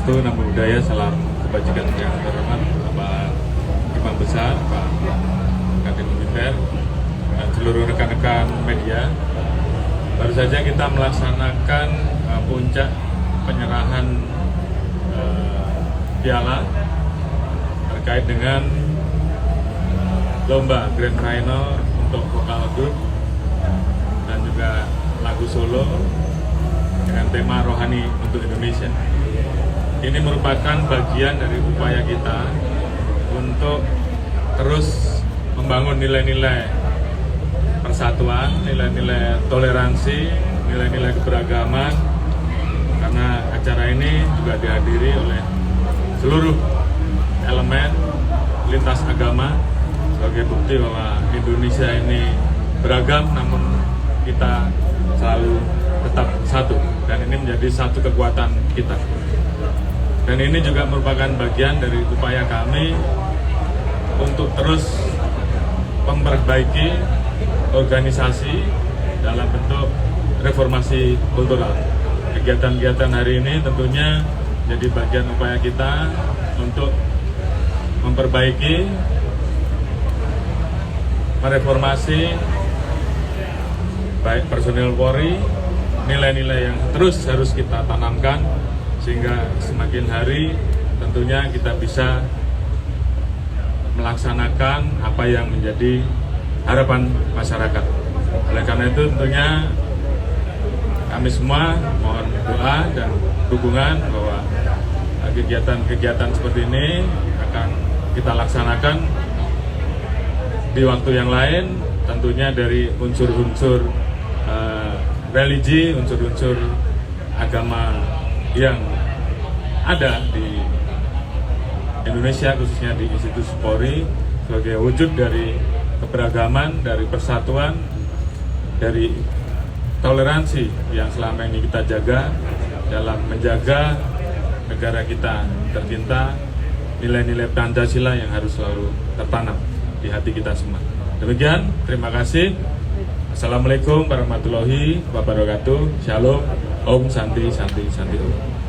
Swastiastu, Namo Buddhaya, salam kebajikan yang terhormat Bapak Imam Besar, Pak Kadin Militer, dan seluruh rekan-rekan media. Baru saja kita melaksanakan puncak penyerahan piala terkait dengan lomba Grand Final untuk vokal group dan juga lagu solo dengan tema rohani untuk Indonesia. Ini merupakan bagian dari upaya kita untuk terus membangun nilai-nilai persatuan, nilai-nilai toleransi, nilai-nilai keberagaman, karena acara ini juga dihadiri oleh seluruh elemen lintas agama sebagai bukti bahwa Indonesia ini beragam, namun kita selalu tetap satu, dan ini menjadi satu kekuatan kita. Dan ini juga merupakan bagian dari upaya kami untuk terus memperbaiki organisasi dalam bentuk reformasi kultural. Kegiatan-kegiatan hari ini tentunya jadi bagian upaya kita untuk memperbaiki, mereformasi baik personil Polri, nilai-nilai yang terus harus kita tanamkan sehingga semakin hari tentunya kita bisa melaksanakan apa yang menjadi harapan masyarakat. Oleh karena itu tentunya kami semua mohon doa dan dukungan bahwa kegiatan-kegiatan seperti ini akan kita laksanakan di waktu yang lain, tentunya dari unsur-unsur religi, unsur-unsur agama yang ada di Indonesia, khususnya di institusi Polri, sebagai wujud dari keberagaman, dari persatuan, dari toleransi yang selama ini kita jaga dalam menjaga negara kita tercinta, nilai-nilai Pancasila yang harus selalu tertanam di hati kita semua. Demikian, terima kasih. Assalamualaikum warahmatullahi wabarakatuh. Shalom, Om Santi Santi Santi Om.